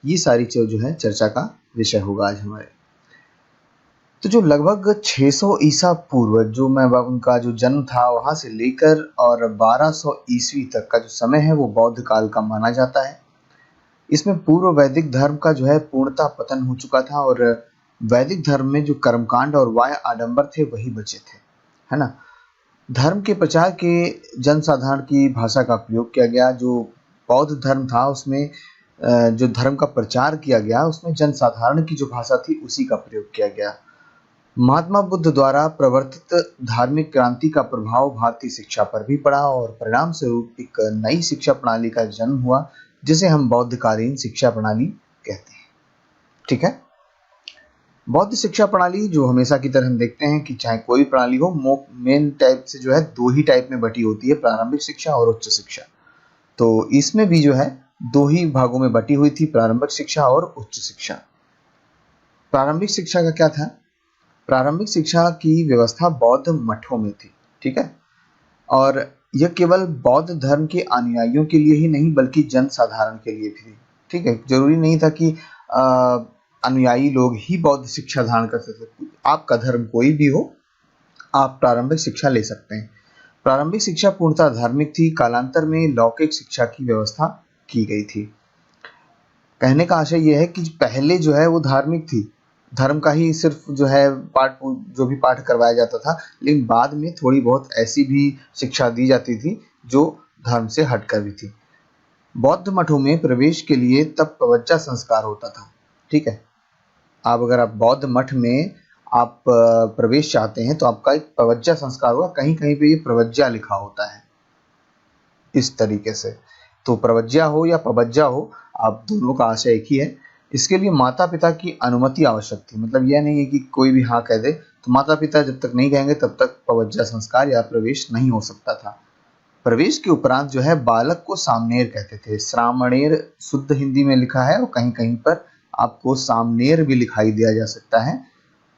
ये सारी जो है चर्चा का विषय होगा आज हमारे। तो जो लगभग 600 ईसा पूर्व जो मैं उनका जो जन्म था वहां से लेकर और 1200 ईस्वी तक का जो समय है वो बौद्ध काल का माना जाता है। इसमें पूर्व वैदिक धर्म का जो है पूर्णतः पतन हो चुका था और वैदिक धर्म में जो कर्मकांड और बाह्य आडंबर थे वही बचे थे, है ना। धर्म के प्रचार के जनसाधारण की भाषा का प्रयोग किया गया। जो बौद्ध धर्म था उसमें जो धर्म का प्रचार किया गया उसमें जनसाधारण की जो भाषा थी उसी का प्रयोग किया गया। महात्मा बुद्ध द्वारा प्रवर्तित धार्मिक क्रांति का प्रभाव भारतीय शिक्षा पर भी पड़ा और परिणाम स्वरूप एक नई शिक्षा प्रणाली का जन्म हुआ जिसे हम बौद्धकालीन शिक्षा प्रणाली कहते हैं। ठीक है। बौद्ध शिक्षा प्रणाली जो हमेशा की तरह हम देखते हैं कि चाहे कोई प्रणाली हो मेन टाइप से जो है दो ही टाइप में बटी होती है, प्रारंभिक शिक्षा और उच्च शिक्षा। तो इसमें भी जो है दो ही भागों में बटी हुई थी, प्रारंभिक शिक्षा और उच्च शिक्षा। प्रारंभिक शिक्षा का क्या था? प्रारंभिक शिक्षा की व्यवस्था बौद्ध मठों में थी। ठीक है। और यह केवल बौद्ध धर्म के अनुयायियों के लिए ही नहीं बल्कि जन साधारण के लिए भी थी। ठीक है। जरूरी नहीं था कि अनुयायी लोग ही बौद्ध शिक्षा धारण कर सकते थे। आपका धर्म कोई भी हो आप प्रारंभिक शिक्षा ले सकते हैं। प्रारंभिक शिक्षा पूर्णतः धार्मिक थी। कालांतर में लौकिक शिक्षा की व्यवस्था की गई थी। कहने का आशय यह है कि पहले जो है वो धार्मिक थी, धर्म का ही सिर्फ जो है जो भी पाठ करवाया जाता था, लेकिन बाद में थोड़ी बहुत ऐसी भी शिक्षा दी जाती थी जो धर्म से हटकर भी थी। बौद्ध मठों में प्रवेश के लिए तब पवज्जा संस्कार होता था। ठीक है। अगर आप बौद्ध मठ में आप प्रवेश चाहते हैं तो आपका एक पवज्जा संस्कार होगा। कहीं कहीं पे ये प्रवज्जा लिखा होता है इस तरीके से। तो प्रवज्जा हो या पवज्जा हो, आप दोनों का आशय एक ही है। इसके लिए माता पिता की अनुमति आवश्यक थी। मतलब यह नहीं है कि कोई भी हाँ कह दे, तो माता पिता जब तक नहीं कहेंगे तब तक पवज्जा संस्कार या प्रवेश नहीं हो सकता था। प्रवेश के उपरांत जो है बालक को सामनेर कहते थे। श्रामणेर शुद्ध हिंदी में लिखा है और कहीं कहीं पर आपको सामनेर भी लिखाई दिया जा सकता है,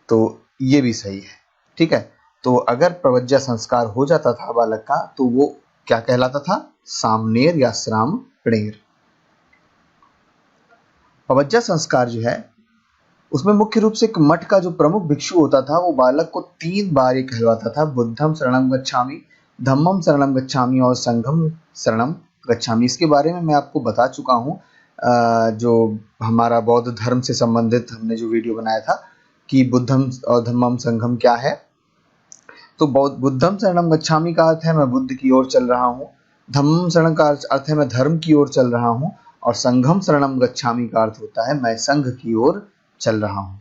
तो ये भी सही है। ठीक है। तो अगर प्रवज्जा संस्कार हो जाता था बालक का तो वो क्या कहलाता था? सामनेर या श्रामणेर। पवज्जा संस्कार जो है उसमें मुख्य रूप से एक मठ का जो प्रमुख भिक्षु होता था वो बालक को 3 बार ये कहलवाता था, बुद्धम शरणम गच्छामि, धम्मम शरणम गच्छामि और संघम शरणम गच्छामि। इसके बारे में मैं आपको बता चुका हूँ जो हमारा बौद्ध धर्म से संबंधित हमने जो वीडियो बनाया था कि बुद्धम और धम्मम संघम क्या है। तो बुद्धम शरणम गच्छामि का अर्थ है मैं बुद्ध की ओर चल रहा हूँ, धम्मम शरण का अर्थ है मैं धर्म की ओर चल रहा हूँ, और संघम शरणम गच्छामि का अर्थ होता है मैं संघ की ओर चल रहा हूं।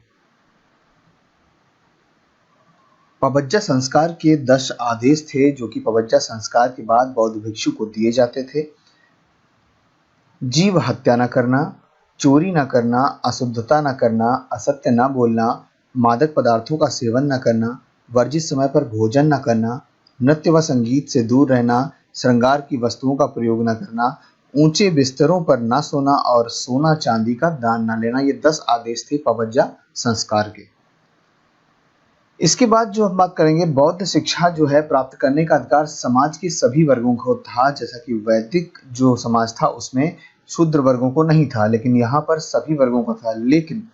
पवज्जा संस्कार के 10 आदेश थे जो कि पवज्जा संस्कार के बाद बौद्ध भिक्षु को दिए जाते थे। जीव हत्या न करना, चोरी न करना, अशुद्धता न करना, असत्य न बोलना, मादक पदार्थों का सेवन न करना, वर्जित समय पर भोजन न करना, नृत्य व संगीत से दूर रहना, श्रृंगार की वस्तुओं का प्रयोग न करना, ऊंचे बिस्तरों पर न सोना और सोना चांदी का दान न लेना। ये 10 आदेश थे पवज्जा संस्कार के। इसके बाद जो हम बात करेंगे, बौद्ध शिक्षा जो है प्राप्त करने का अधिकार समाज के सभी वर्गों को था। जैसा कि वैदिक जो समाज था उसमें शूद्र वर्गों को नहीं था, लेकिन यहाँ पर सभी वर्गों का था। लेकिन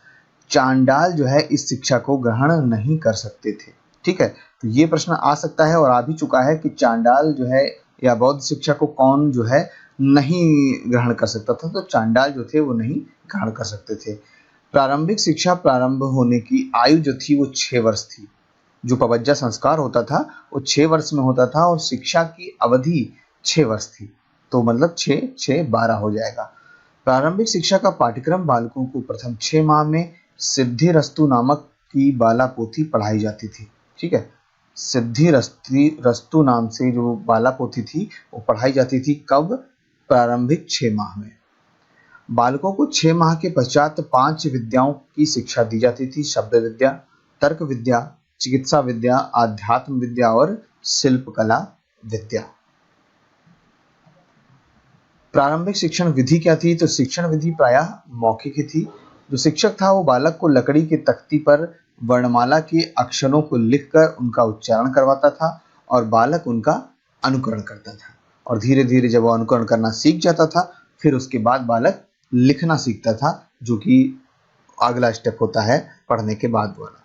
चांडाल जो है इस शिक्षा को ग्रहण नहीं कर सकते थे। ठीक है। तो ये प्रश्न आ सकता है और आ भी चुका है कि चांडाल जो है या बौद्ध शिक्षा को कौन जो है नहीं ग्रहण कर सकता था। तो चांडाल जो थे वो नहीं ग्रहण कर सकते थे। प्रारंभिक शिक्षा प्रारंभ होने की आयु जो थी वो 6 वर्ष थी। जो पवज्जा संस्कार होता था वो 6 वर्ष में होता था और शिक्षा की अवधि 6 वर्ष थी। तो मतलब 6 6 12 हो जाएगा। प्रारंभिक शिक्षा का पाठ्यक्रम बालकों को प्रथम 6 माह में सिद्धिरस्तु नामक की बाला पोथी पढ़ाई जाती थी। ठीक है। सिद्धिरस्तु नाम से जो बाला पोथी थी वो पढ़ाई जाती थी। कब? प्रारंभिक 6 माह में। बालकों को 6 माह के पश्चात 5 विद्याओं की शिक्षा दी जाती थी। शब्द विद्या, तर्क विद्या, चिकित्सा विद्या, आध्यात्म विद्या और शिल्पकला विद्या। प्रारंभिक शिक्षण विधि क्या थी? तो शिक्षण विधि प्रायः मौखिक ही थी। जो शिक्षक था वो बालक को लकड़ी की तख्ती पर वर्णमाला के अक्षरों को लिखकर उनका उच्चारण करवाता था और बालक उनका अनुकरण करता था। और धीरे धीरे जब वो अनुकरण करना सीख जाता था फिर उसके बाद बालक लिखना सीखता था। जो कि अगला स्टेप होता है पढ़ने के बाद वाला।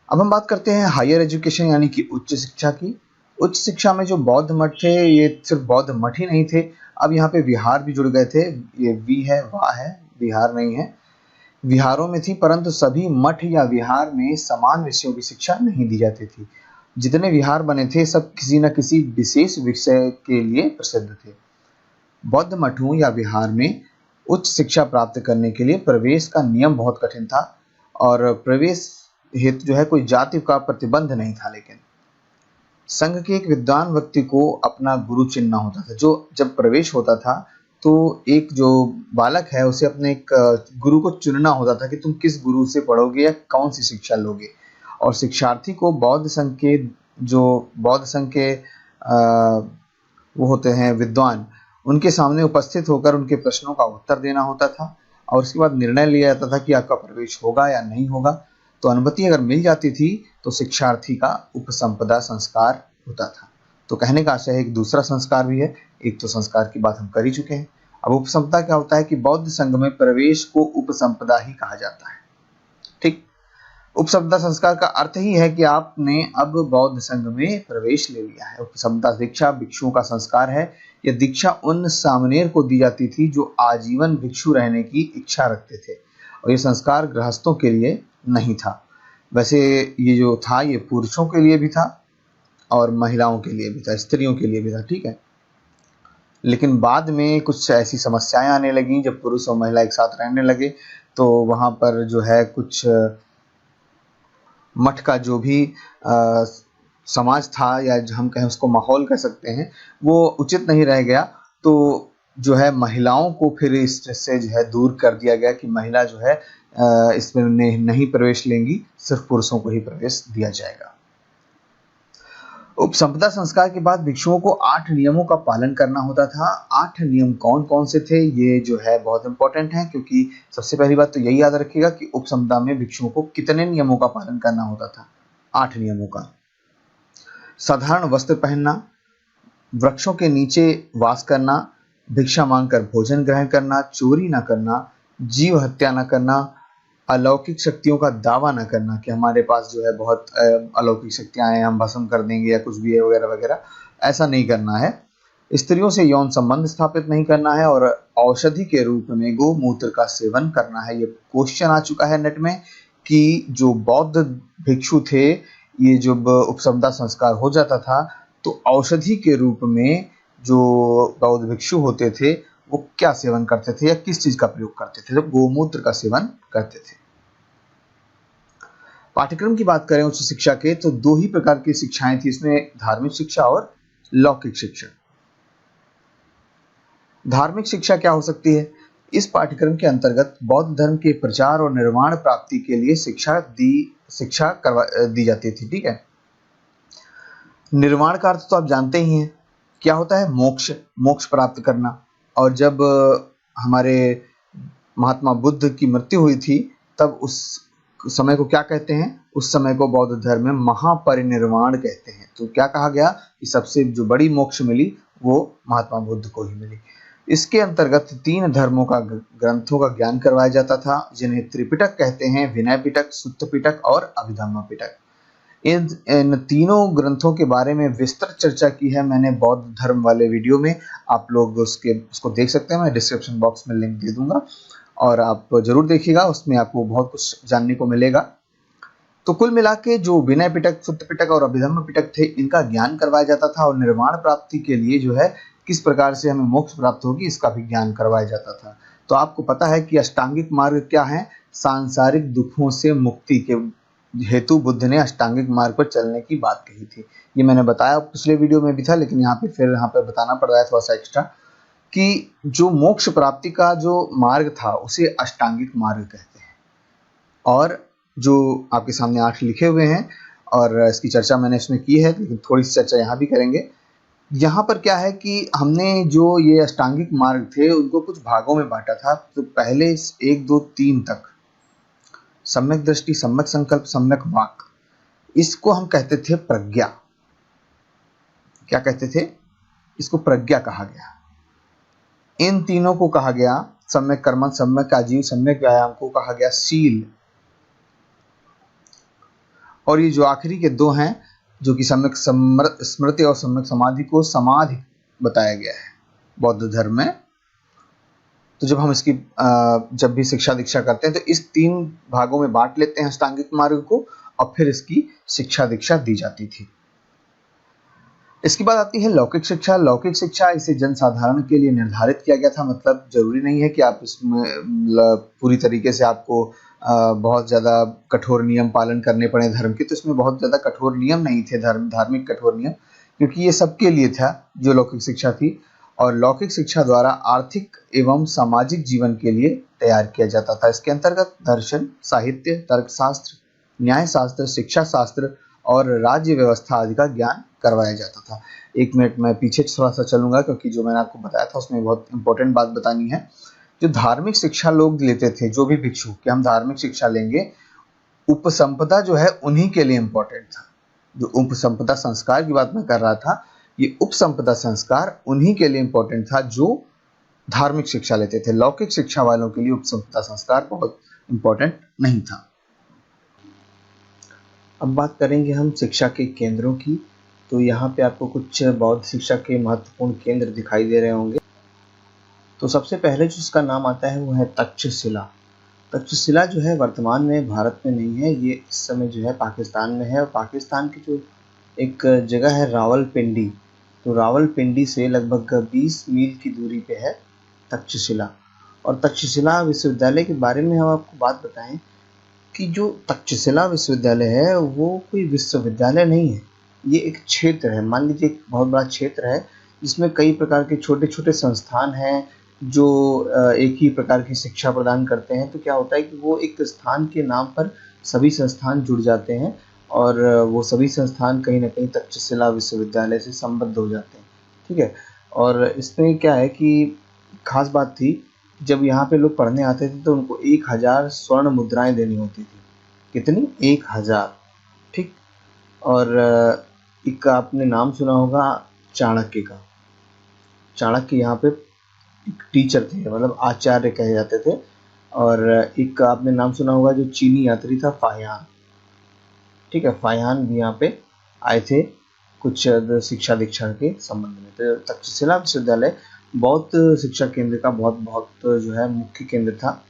अब हम बात करते हैं हायर एजुकेशन यानी कि उच्च शिक्षा की। उच्च शिक्षा में जो बौद्ध मठ थे, ये सिर्फ बौद्ध मठ ही नहीं थे, अब यहाँ पे विहार भी जुड़ गए थे। ये वी है, वाह है, विहार नहीं है। विहारों में थी, परंतु सभी मठ या विहार में समान विषयों की शिक्षा नहीं दी जाती थी। जितने विहार बने थे सब किसी न किसी विशेष विषय के लिए प्रसिद्ध थे। बौद्ध मठों या विहार में उच्च शिक्षा प्राप्त करने के लिए प्रवेश का नियम बहुत कठिन था और प्रवेश हेतु जो है कोई जाति का प्रतिबंध नहीं था। लेकिन संघ के एक विद्वान व्यक्ति को अपना गुरु चुनना होता था। जो जब प्रवेश होता था तो एक जो बालक है उसे अपने एक गुरु को चुनना होता था कि तुम किस गुरु से पढ़ोगे या कौन सी शिक्षा लोगे। और शिक्षार्थी को बौद्ध संघ के वो होते हैं विद्वान, उनके सामने उपस्थित होकर उनके प्रश्नों का उत्तर देना होता था और उसके बाद निर्णय लिया जाता था कि आपका प्रवेश होगा या नहीं होगा। तो अनुमति अगर मिल जाती थी तो शिक्षार्थी का उपसंपदा संस्कार होता था। तो कहने का आशय है एक दूसरा संस्कार भी है। एक तो संस्कार की बात हम कर ही चुके हैं। अब उपसंपदा क्या होता है कि बौद्ध संघ में प्रवेश को उपसंपदा ही कहा जाता है। ठीक, उपसंपदा संस्कार का अर्थ ही है कि आपने अब बौद्ध संघ में प्रवेश ले लिया है। उपसंपदा दीक्षा भिक्षुओं का संस्कार है। यह दीक्षा उन सामनेर को दी जाती थी जो आजीवन भिक्षु रहने की इच्छा रखते थे और यह संस्कार गृहस्थों के लिए नहीं था। वैसे ये जो था ये पुरुषों के लिए भी था और महिलाओं के लिए भी था, स्त्रियों के लिए भी था। ठीक है, लेकिन बाद में कुछ ऐसी समस्याएं आने लगी जब पुरुष और महिला एक साथ रहने लगे, तो वहां पर जो है कुछ मठ का जो भी समाज था या हम कहें उसको माहौल कह सकते हैं, वो उचित नहीं रह गया। तो जो है महिलाओं को फिर इससे जो है दूर कर दिया गया कि महिला जो है इसमें नहीं प्रवेश लेंगी, सिर्फ पुरुषों को ही प्रवेश दिया जाएगा। उपसंपदा संस्कार के बाद भिक्षुओं को 8 नियमों का पालन करना होता था। 8 नियम कौन कौन से थे ये जो है बहुत इंपॉर्टेंट है, क्योंकि सबसे पहली बात तो यही याद रखिएगा कि उपसंपदा में भिक्षुओं को कितने नियमों का पालन करना होता था। 8 नियमों का। साधारण वस्त्र पहनना, वृक्षों के नीचे वास करना, भिक्षा मांगकर भोजन ग्रहण करना, चोरी न करना, जीव हत्या न करना, अलौकिक शक्तियों का दावा न करना कि हमारे पास जो है बहुत अलौकिक शक्तियां हैं, हम भस्म कर देंगे या कुछ भी है वगैरह वगैरह, ऐसा नहीं करना है। स्त्रियों से यौन संबंध स्थापित नहीं करना है और औषधि के रूप में गोमूत्र का सेवन करना है। ये क्वेश्चन आ चुका है नेट में कि जो बौद्ध भिक्षु थे, ये जब उपसंपदा संस्कार हो जाता था तो औषधि के रूप में जो बौद्ध भिक्षु होते थे वो क्या सेवन करते थे या किस चीज का प्रयोग करते थे? तो गोमूत्र का सेवन करते थे। पाठ्यक्रम की बात करें उच्च शिक्षा के तो 2 ही प्रकार की शिक्षाएं थी इसमें, धार्मिक शिक्षा और लौकिक शिक्षा। धार्मिक शिक्षा क्या हो सकती है? इस पाठ्यक्रम के अंतर्गत बौद्ध धर्म के प्रचार और निर्माण प्राप्ति के लिए शिक्षा दी जाती थी। ठीक है, निर्माण का अर्थ तो आप जानते ही हैं, क्या होता है? मोक्ष प्राप्त करना। और जब हमारे महात्मा बुद्ध की मृत्यु हुई थी तब उस समय को क्या कहते हैं? उस समय को बौद्ध धर्म में महापरिनिर्वाण कहते हैं। तो क्या कहा गया कि सबसे जो बड़ी मोक्ष मिली वो महात्मा बुद्ध को ही मिली। इसके अंतर्गत 3 धर्मों का ग्रंथों का ज्ञान करवाया जाता था, जिन्हें त्रिपिटक कहते हैं, विनय पिटक, सुत्त पिटक और अभिधम्म पिटक। इन तीनों ग्रंथों के बारे में विस्तृत चर्चा की है मैंने बौद्ध धर्म वाले वीडियो में। आप लोग उसको देख सकते हैं, मैं डिस्क्रिप्शन बॉक्स में लिंक दे दूंगा और आप जरूर देखिएगा, उसमें आपको बहुत कुछ जानने को मिलेगा। तो कुल मिला के जो विनय पिटक, सुत्त पिटक और अभिधम्म पिटक थे, इनका ज्ञान करवाया जाता था और निर्वाण प्राप्ति के लिए जो है किस प्रकार से हमें मोक्ष प्राप्त होगी इसका भी ज्ञान करवाया जाता था। तो आपको पता है कि अष्टांगिक मार्ग क्या है? सांसारिक दुखों से मुक्ति के हेतु बुद्ध ने अष्टांगिक मार्ग पर चलने की बात कही थी। ये मैंने बताया पिछले वीडियो में भी था, लेकिन यहाँ पे बताना पड़ रहा है थोड़ा सा एक्स्ट्रा कि जो मोक्ष प्राप्ति का जो मार्ग था उसे अष्टांगिक मार्ग कहते हैं। और जो आपके सामने 8 लिखे हुए हैं और इसकी चर्चा मैंने इसमें की है, लेकिन थोड़ी सी चर्चा यहाँ भी करेंगे। यहाँ पर क्या है कि हमने जो ये अष्टांगिक मार्ग थे उनको कुछ भागों में बांटा था। तो पहले 1, 2, 3 तक सम्यक दृष्टि, सम्यक संकल्प, सम्यक वाक, इसको हम कहते थे प्रज्ञा। क्या कहते थे? इसको प्रज्ञा कहा गया। इन तीनों को कहा गया सम्यक कर्म, सम्यक आजीव, सम्यक व्यायाम को कहा गया शील। और ये जो आखिरी के दो हैं जो कि सम्यक स्मृति और सम्यक समाधि को समाधि बताया गया है बौद्ध धर्म में। तो जब हम इसकी जब भी शिक्षा दीक्षा करते हैं तो इस तीन भागों में बांट लेते हैं अष्टांगिक मार्ग को, और फिर इसकी शिक्षा दीक्षा दी जाती थी। इसके बाद आती है लौकिक शिक्षा। लौकिक शिक्षा इसे जनसाधारण के लिए निर्धारित किया गया था, मतलब जरूरी नहीं है कि आप इसमें पूरी तरीके से आपको बहुत ज़्यादा कठोर नियम पालन करने पड़े धर्म के। तो इसमें बहुत ज़्यादा कठोर नियम नहीं थे, धार्मिक कठोर नियम, क्योंकि ये सबके लिए था जो लौकिक शिक्षा थी। और लौकिक शिक्षा द्वारा आर्थिक एवं सामाजिक जीवन के लिए तैयार किया जाता था। इसके अंतर्गत दर्शन, साहित्य, तर्कशास्त्र, न्याय शास्त्र, शिक्षा शास्त्र और राज्य व्यवस्था आदि का ज्ञान करवाया जाता था। एक मिनट मैं पीछे थोड़ा सा चलूंगा, क्योंकि जो मैंने आपको बताया था उसमें बहुत इंपॉर्टेंट बात बतानी है। जो धार्मिक शिक्षा लोग लेते थे, जो भी भिक्षु, कि हम धार्मिक शिक्षा लेंगे, उपसंपदा जो है उन्हीं के लिए इम्पोर्टेंट था। जो उपसंपदा संस्कार की बात मैं कर रहा था, ये उपसंपदा संस्कार उन्हीं के लिए इम्पोर्टेंट था जो धार्मिक शिक्षा लेते थे। लौकिक शिक्षा वालों के लिए उपसंपदा संस्कार बहुत इम्पोर्टेंट नहीं था। अब बात करेंगे हम शिक्षा के केंद्रों की। तो यहाँ पे आपको कुछ बौद्ध शिक्षा के महत्वपूर्ण केंद्र दिखाई दे रहे होंगे। तो सबसे पहले जो इसका नाम आता है वो है तक्षशिला। तक्षशिला जो है वर्तमान में भारत में नहीं है, ये इस समय जो है पाकिस्तान में है। और पाकिस्तान की जो एक जगह है रावलपिंडी, तो रावलपिंडी से लगभग 20 मील की दूरी पे है तक्षशिला। और तक्षशिला विश्वविद्यालय के बारे में हम आपको बात बताएं कि जो तक्षशिला विश्वविद्यालय है वो कोई विश्वविद्यालय नहीं है, ये एक क्षेत्र है। मान लीजिए एक बहुत बड़ा क्षेत्र है जिसमें कई प्रकार के छोटे छोटे संस्थान हैं जो एक ही प्रकार की शिक्षा प्रदान करते हैं। तो क्या होता है कि वो एक स्थान के नाम पर सभी संस्थान जुड़ जाते हैं और वो सभी संस्थान कहीं ना कहीं तक्षशिला विश्वविद्यालय से संबद्ध हो जाते हैं। ठीक है। और इसमें क्या है कि खास बात थी, जब यहाँ पे लोग पढ़ने आते थे तो उनको 1000 स्वर्ण मुद्राएं देनी होती थी। कितनी? 1000। ठीक। और एक आपने नाम सुना होगा चाणक्य का। चाणक्य यहाँ पे एक टीचर थे, मतलब आचार्य कहे जाते थे। और एक आपने नाम सुना होगा जो चीनी यात्री था, फाहियान। ठीक है, फाहियान भी यहाँ पे आए थे कुछ शिक्षा दीक्षा के संबंध में। तो तक्षशिला विश्वविद्यालय बौद्ध शिक्षा केंद्र का बहुत जो है मुख्य केंद्र था।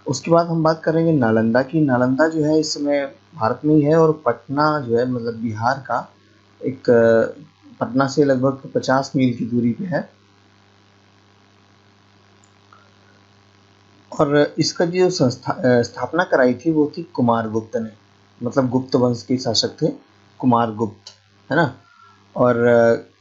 उसके बाद हम बात करेंगे नालंदा की। नालंदा जो है इस समय भारत में ही है और पटना जो है मतलब बिहार का एक पटना से लगभग 50 मील की दूरी पे है। और इसका जो स्थापना कराई थी वो थी कुमारगुप्त ने, मतलब गुप्त वंश के शासक थे कुमारगुप्त, है ना। और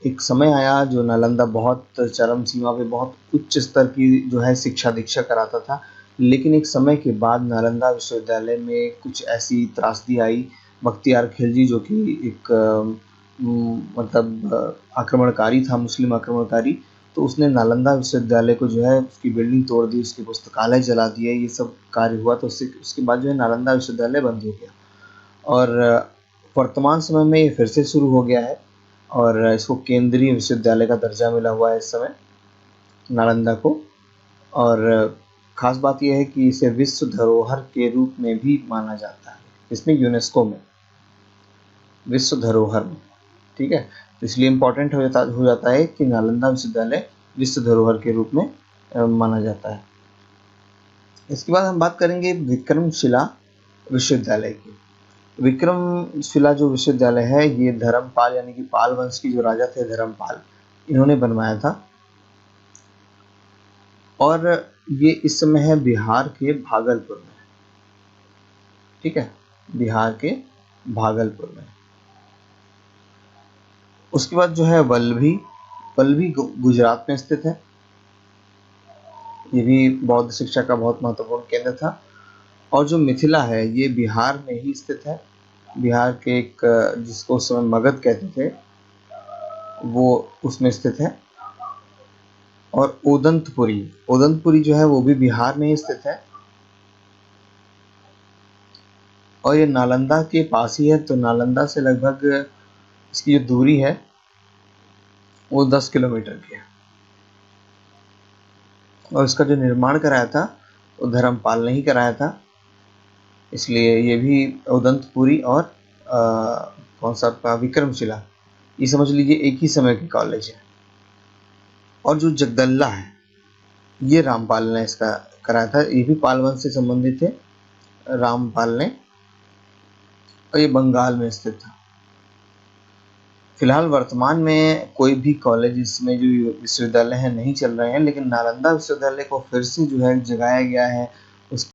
एक समय आया जो नालंदा बहुत चरम सीमा पे बहुत उच्च स्तर की जो है शिक्षा दीक्षा कराता था। लेकिन एक समय के बाद नालंदा विश्वविद्यालय में कुछ ऐसी त्रासदी आई। बख्तियार खिलजी जो कि एक मतलब आक्रमणकारी था, मुस्लिम आक्रमणकारी, तो उसने नालंदा विश्वविद्यालय को जो है उसकी बिल्डिंग तोड़ दी, उसके पुस्तकालय जला दिए, ये सब कार्य हुआ। तो उसके बाद जो है नालंदा विश्वविद्यालय बंद हो गया। और वर्तमान समय में ये फिर से शुरू हो गया है और इसको केंद्रीय विश्वविद्यालय का दर्जा मिला हुआ है इस समय नालंदा को। और ख़ास बात यह है कि इसे विश्व धरोहर के रूप में भी माना जाता है, इसमें यूनेस्को में विश्व धरोहर में। ठीक है, तो इसलिए इम्पोर्टेंट हो जाता है कि नालंदा विश्वविद्यालय विश्व धरोहर के रूप में माना जाता है। इसके बाद हम बात करेंगे विक्रमशिला विश्वविद्यालय की। विक्रमशिला जो विश्वविद्यालय है ये धर्मपाल यानी कि पाल वंश की जो राजा थे धर्मपाल, इन्होंने बनवाया था। और ये इस समय है बिहार के भागलपुर में। ठीक है, बिहार के भागलपुर में। उसके बाद जो है वल्लभी गुजरात में स्थित है। ये भी बौद्ध शिक्षा का बहुत महत्वपूर्ण केंद्र था। और जो मिथिला है ये बिहार में ही स्थित है। बिहार के एक जिसको उस समय मगध कहते थे वो उसमें स्थित है। और ओदंतपुरी जो है वो भी बिहार में ही स्थित है। और ये नालंदा के पास ही है, तो नालंदा से लगभग इसकी जो दूरी है वो 10 किलोमीटर की है। और इसका जो निर्माण कराया था वो धर्मपाल ने ही कराया था। इसलिए ये भी उदंतपुरी और कौन सा आपका विक्रमशिला, ये समझ लीजिए एक ही समय के कॉलेज है। और जो जगदल्ला है ये रामपाल ने इसका कराया था, ये भी पाल वंश से संबंधित है, रामपाल ने, और ये बंगाल में स्थित था। फिलहाल वर्तमान में कोई भी कॉलेज इसमें जो विश्वविद्यालय है नहीं चल रहे हैं, लेकिन नालंदा विश्वविद्यालय को फिर से जो है जगाया गया है। उस